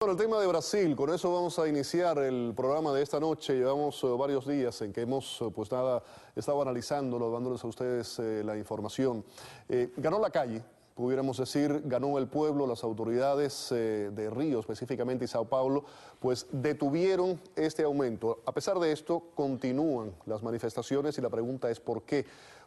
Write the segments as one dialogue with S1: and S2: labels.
S1: Bueno, el tema de Brasil, con eso vamos a iniciar el programa de esta noche. Llevamos varios días en que hemos estado analizándolo, dándoles a ustedes la información. Ganó la calle, pudiéramos decir, ganó el pueblo. Las autoridades de Río, específicamente, y Sao Paulo, pues detuvieron este aumento. A pesar de esto, continúan las manifestaciones y la pregunta es ¿por qué?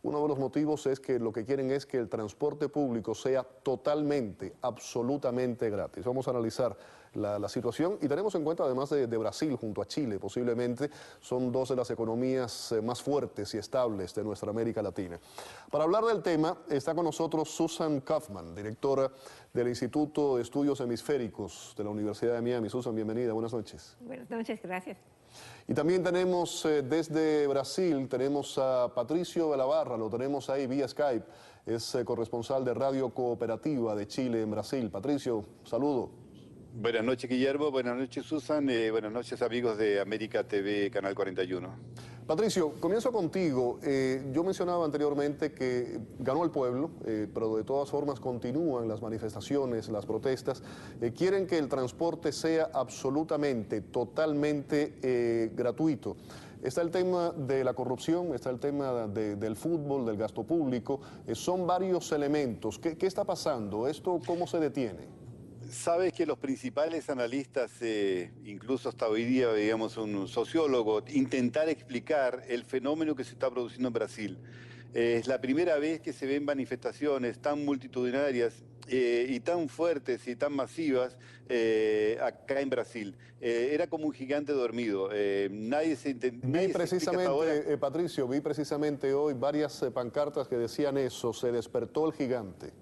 S1: Uno de los motivos es que lo que quieren es que el transporte público sea totalmente, absolutamente gratis. Vamos a analizar la situación y tenemos en cuenta, además de Brasil, junto a Chile, posiblemente son dos de las economías más fuertes y estables de nuestra América Latina. Para hablar del tema está con nosotros Susan Kaufman, directora del Instituto de Estudios Hemisféricos de la Universidad de Miami. Susan, bienvenida, buenas noches.
S2: Buenas noches, gracias.
S1: Y también tenemos desde Brasil, tenemos a Patricio de la Barra, lo tenemos ahí vía Skype, es corresponsal de Radio Cooperativa de Chile en Brasil. Patricio, saludo.
S3: Buenas noches, Guillermo, buenas noches, Susan, buenas noches, amigos de América TV, Canal 41.
S1: Patricio, comienzo contigo. Yo mencionaba anteriormente que ganó el pueblo, pero de todas formas continúan las manifestaciones, las protestas. Quieren que el transporte sea absolutamente, totalmente gratuito. Está el tema de la corrupción, está el tema del fútbol, del gasto público. Son varios elementos. ¿Qué está pasando? ¿Esto cómo se detiene?
S3: Sabes que los principales analistas, incluso hasta hoy día, digamos, un sociólogo, intentar explicar el fenómeno que se está produciendo en Brasil. Es la primera vez que se ven manifestaciones tan multitudinarias y tan fuertes y tan masivas acá en Brasil. Era como un gigante dormido. Nadie se entendía.
S1: Vi precisamente, Patricio, vi precisamente hoy varias pancartas que decían eso, se despertó el gigante.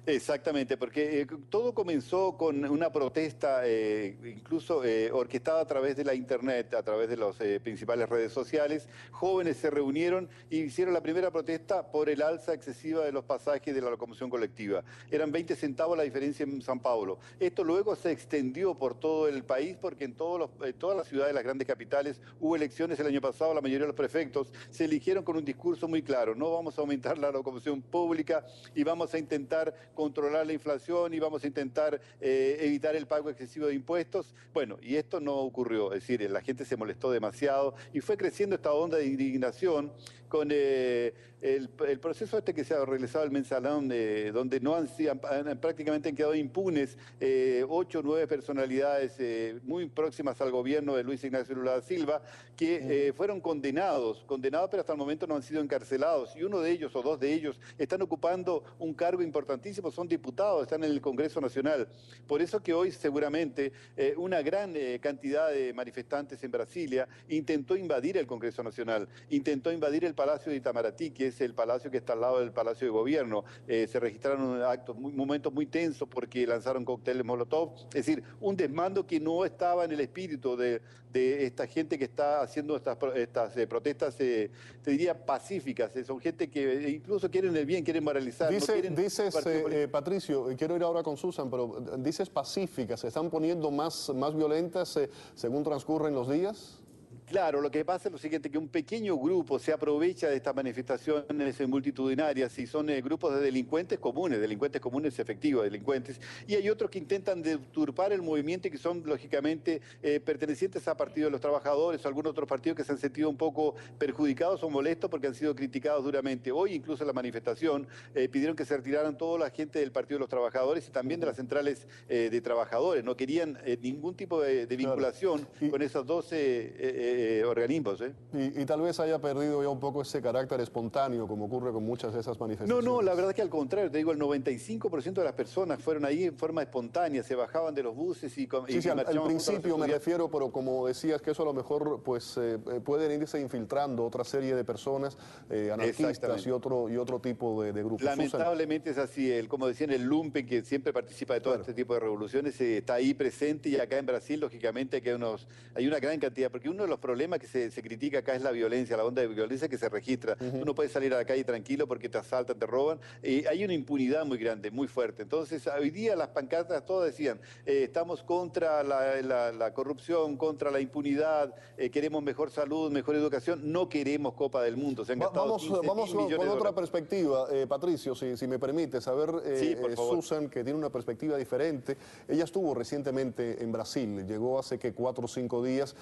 S3: Exactamente, porque todo comenzó con una protesta incluso orquestada a través de la internet, a través de las principales redes sociales. Jóvenes se reunieron y hicieron la primera protesta por el alza excesiva de los pasajes de la locomoción colectiva. Eran 20 centavos la diferencia en São Paulo. Esto luego se extendió por todo el país porque en todas las ciudades, las grandes capitales, hubo elecciones el año pasado. La mayoría de los prefectos se eligieron con un discurso muy claro: no vamos a aumentar la locomoción pública y vamos a intentar controlar la inflación y vamos a intentar evitar el pago excesivo de impuestos. Bueno, y esto no ocurrió, es decir, la gente se molestó demasiado y fue creciendo esta onda de indignación con el proceso este que se ha realizado el mensalón, donde no prácticamente han quedado impunes 8 o 9 personalidades muy próximas al gobierno de Luis Ignacio Lula da Silva, que fueron condenados, pero hasta el momento no han sido encarcelados, y uno de ellos o dos de ellos están ocupando un cargo importantísimo, son diputados, están en el Congreso Nacional. Por eso que hoy seguramente una gran cantidad de manifestantes en Brasilia intentó invadir el Congreso Nacional, intentó invadir el Palacio de Itamaraty, que es el palacio que está al lado del Palacio de Gobierno. Se registraron momentos muy tensos porque lanzaron cócteles Molotov, es decir, un desmando que no estaba en el espíritu de esta gente que está haciendo estas protestas, te diría, pacíficas. Son gente que incluso quieren el bien, quieren moralizar.
S1: Dices, Patricio, quiero ir ahora con Susan, pero dices pacíficas, ¿se están poniendo más violentas según transcurren los días?
S3: Claro, lo que pasa es lo siguiente, que un pequeño grupo se aprovecha de estas manifestaciones multitudinarias y son grupos de delincuentes comunes efectivos, delincuentes, y hay otros que intentan deturpar el movimiento y que son lógicamente pertenecientes a partidos de los trabajadores o algunos otros partidos que se han sentido un poco perjudicados o molestos porque han sido criticados duramente. Hoy incluso en la manifestación pidieron que se retiraran toda la gente del Partido de los Trabajadores y también de las centrales de trabajadores. No querían ningún tipo de vinculación con esos 12 organismos.
S1: Y tal vez haya perdido ya un poco ese carácter espontáneo, como ocurre con muchas de esas manifestaciones.
S3: No, la verdad es que al contrario, te digo, el 95% de las personas fueron ahí en forma espontánea, se bajaban de los buses y
S1: al principio me refiero, pero como decías que eso a lo mejor pues pueden irse infiltrando otra serie de personas, anarquistas y otro tipo de grupos.
S3: Lamentablemente Susan, es así, como decían, el lumpen, que siempre participa de todo este tipo de revoluciones, está ahí presente, y acá en Brasil, lógicamente, hay una gran cantidad, porque uno de los problema que se critica acá es la violencia, la onda de violencia que se registra. Tú no puedes salir a la calle tranquilo porque te asaltan, te roban. Hay una impunidad muy grande, muy fuerte. Entonces, hoy día las pancartas todas decían, estamos contra la corrupción, contra la impunidad, queremos mejor salud, mejor educación, no queremos Copa del Mundo. Se han gastado 15.000
S1: vamos
S3: millones
S1: con
S3: de
S1: otra
S3: dólares.
S1: perspectiva, Patricio, si me permites. A ver,
S3: Sí, por favor.
S1: Susan, que tiene una perspectiva diferente. Ella estuvo recientemente en Brasil, llegó hace que 4 o 5 días.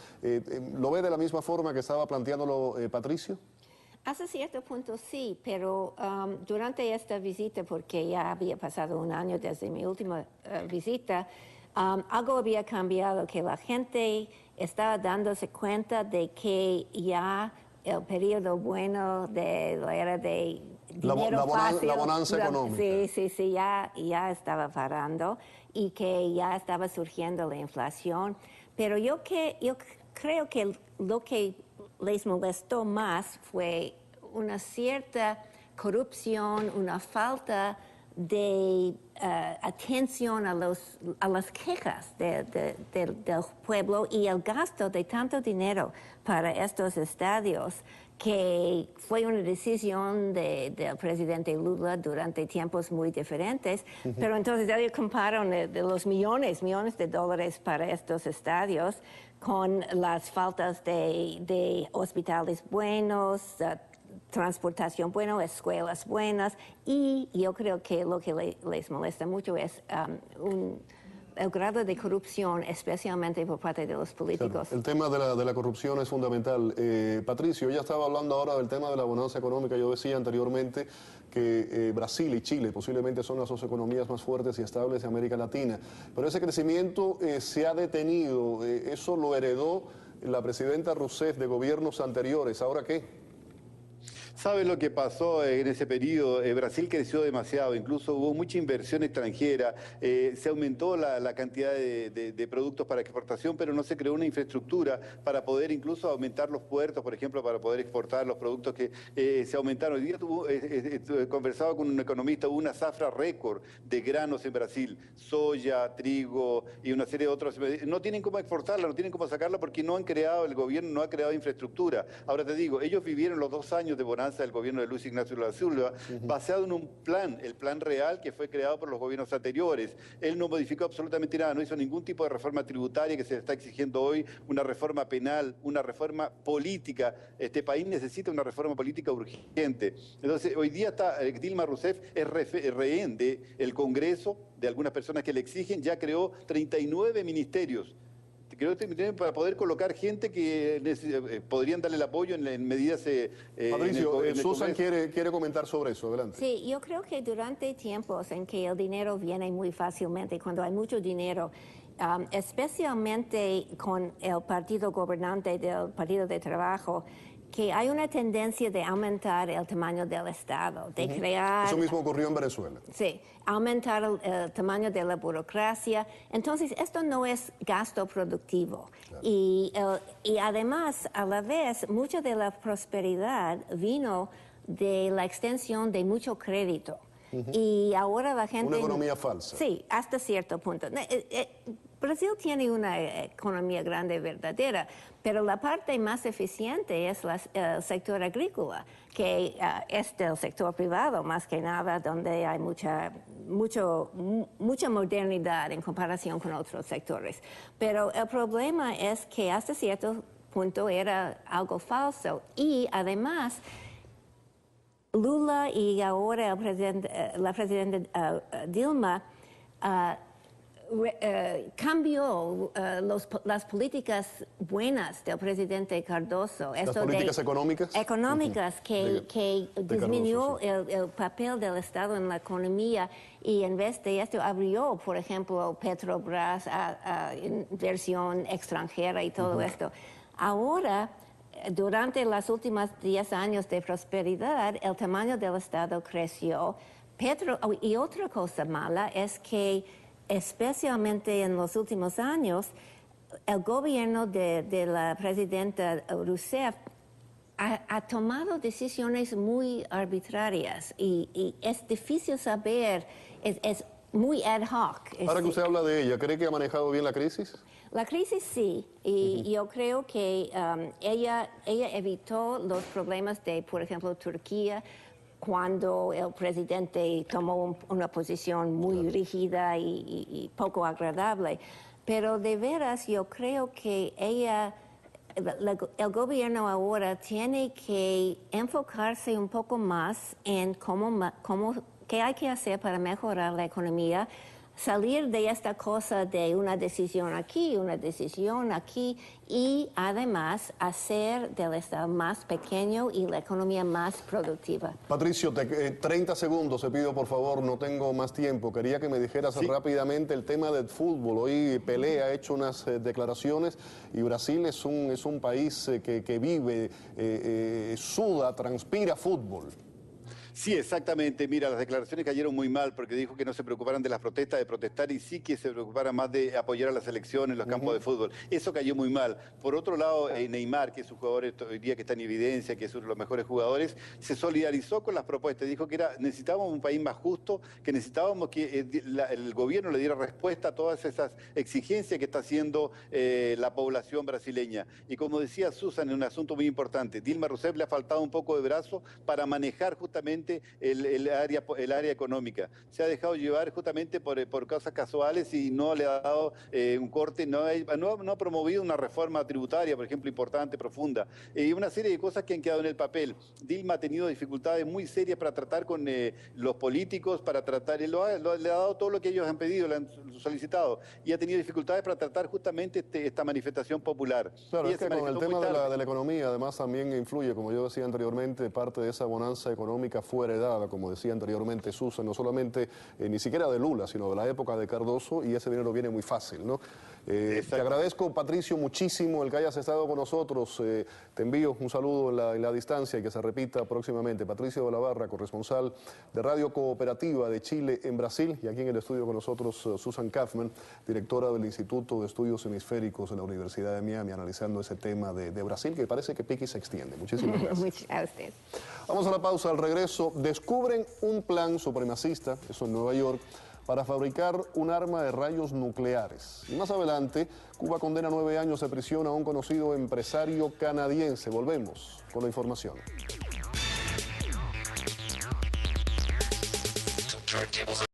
S1: ¿Lo ve de la misma forma que estaba planteándolo Patricio?
S2: Hasta cierto punto sí, pero durante esta visita, porque ya había pasado un año desde mi última visita, algo había cambiado, que la gente estaba dándose cuenta de que ya el periodo bueno de la era de dinero fácil,
S1: la bonanza económica.
S2: Sí, ya estaba parando y que ya estaba surgiendo la inflación. Pero yo creo que lo que les molestó más fue una cierta corrupción, una falta de atención a las quejas del pueblo y el gasto de tanto dinero para estos estadios, que fue una decisión del presidente Lula durante tiempos muy diferentes. Pero entonces ellos comparan de los millones de dólares para estos estadios con las faltas de hospitales buenos, transportación buena, escuelas buenas, y yo creo que lo que les molesta mucho es el grado de corrupción, especialmente por parte de los políticos.
S1: Claro, el tema de la corrupción es fundamental. Patricio, ya estaba hablando ahora del tema de la bonanza económica. Yo decía anteriormente que Brasil y Chile posiblemente son las dos economías más fuertes y estables de América Latina, pero ese crecimiento se ha detenido. Eso lo heredó la presidenta Rousseff de gobiernos anteriores. ¿Ahora qué?
S3: ¿Sabes lo que pasó en ese periodo? Brasil creció demasiado, incluso hubo mucha inversión extranjera, se aumentó la cantidad de productos para exportación, pero no se creó una infraestructura para poder incluso aumentar los puertos, por ejemplo, para poder exportar los productos que se aumentaron. Hoy día conversaba con un economista, hubo una zafra récord de granos en Brasil, soya, trigo y una serie de otros. No tienen cómo exportarla, no tienen cómo sacarla porque el gobierno no ha creado infraestructura. Ahora te digo, ellos vivieron los 2 años de bonanza del gobierno de Luis Ignacio Lula da Silva, basado en un plan, el plan real que fue creado por los gobiernos anteriores. Él no modificó absolutamente nada, no hizo ningún tipo de reforma tributaria que se le está exigiendo hoy, una reforma penal, una reforma política. Este país necesita una reforma política urgente. Entonces, hoy día Dilma Rousseff es rehén del Congreso, de algunas personas que le exigen, ya creó 39 ministerios. Creo que para poder colocar gente que podrían darle el apoyo en medidas...
S1: Patricio, Susan quiere comentar sobre eso, adelante.
S2: Sí, yo creo que durante tiempos en que el dinero viene muy fácilmente, cuando hay mucho dinero, especialmente con el partido gobernante del Partido de Trabajo, que hay una tendencia de aumentar el tamaño del Estado, de crear...
S1: Eso mismo ocurrió en Venezuela.
S2: Sí, aumentar el tamaño de la burocracia. Entonces, esto no es gasto productivo. Claro. Y además, a la vez, mucha de la prosperidad vino de la extensión de mucho crédito. Y ahora la gente...
S1: Una economía falsa.
S2: Sí, hasta cierto punto. Brasil tiene una economía grande verdadera, pero la parte más eficiente es el sector agrícola, que es del sector privado más que nada, donde hay mucha modernidad en comparación con otros sectores. Pero el problema es que hasta cierto punto era algo falso, y además Lula y ahora la presidenta Dilma cambió las políticas buenas del presidente Cardoso.
S1: ¿Las políticas económicas?
S2: Económicas, que disminuyó
S1: Cardoso, sí.
S2: el papel del Estado en la economía, y en vez de esto abrió, por ejemplo, Petrobras a inversión extranjera y todo esto. Ahora, durante los últimos 10 años de prosperidad, el tamaño del Estado creció. Y otra cosa mala es que, especialmente en los últimos años, el gobierno de la presidenta Rousseff ha tomado decisiones muy arbitrarias, y es difícil saber, es muy ad hoc.
S1: Ahora que usted habla de ella, ¿cree que ha manejado bien la crisis?
S2: La crisis sí, y yo creo que ella evitó los problemas de, por ejemplo, Turquía, cuando el presidente tomó una posición muy rígida y poco agradable. Pero de veras yo creo que el gobierno ahora tiene que enfocarse un poco más en qué hay que hacer para mejorar la economía, salir de esta cosa de una decisión aquí, una decisión aquí, y además hacer del Estado más pequeño y la economía más productiva.
S1: Patricio, 30 segundos, te pido por favor, no tengo más tiempo. Quería que me dijeras rápidamente el tema del fútbol. Hoy Pelé ha hecho unas declaraciones y Brasil es un país que vive, suda, transpira fútbol.
S3: Sí, exactamente. Mira, las declaraciones cayeron muy mal porque dijo que no se preocuparan de las protestas, de protestar, y sí que se preocuparan más de apoyar a la selección en los campos de fútbol. Eso cayó muy mal. Por otro lado, Neymar, que es un jugador hoy día que está en evidencia, que es uno de los mejores jugadores, se solidarizó con las propuestas. Dijo que necesitábamos un país más justo, que necesitábamos que el gobierno le diera respuesta a todas esas exigencias que está haciendo la población brasileña. Y como decía Susan, en un asunto muy importante, Dilma Rousseff le ha faltado un poco de brazo para manejar justamente el área económica. Se ha dejado llevar justamente por causas casuales y no le ha dado un corte, no ha promovido una reforma tributaria, por ejemplo, importante, profunda, y una serie de cosas que han quedado en el papel. Dilma ha tenido dificultades muy serias para tratar con los políticos, para tratar, le ha dado todo lo que ellos han pedido, le han solicitado, y ha tenido dificultades para tratar justamente esta manifestación popular.
S1: Claro, es que con el tema de la economía, además también influye, como yo decía anteriormente, parte de esa bonanza económica fue heredada, como decía anteriormente Susan, no solamente ni siquiera de Lula, sino de la época de Cardoso, y ese dinero viene muy fácil, ¿no? Te agradezco, Patricio, muchísimo el que hayas estado con nosotros. Te envío un saludo en la distancia y que se repita próximamente. Patricio de la Barra, corresponsal de Radio Cooperativa de Chile en Brasil, y aquí en el estudio con nosotros Susan Kaufman, directora del Instituto de Estudios Hemisféricos de la Universidad de Miami, analizando ese tema de Brasil, que parece que pique y se extiende. Muchísimas gracias.
S2: A usted.
S1: Vamos a la pausa. Al regreso, descubren un plan supremacista, eso en Nueva York, para fabricar un arma de rayos nucleares. Y más adelante, Cuba condena 9 años de prisión a un conocido empresario canadiense. Volvemos con la información.
S4: Turntables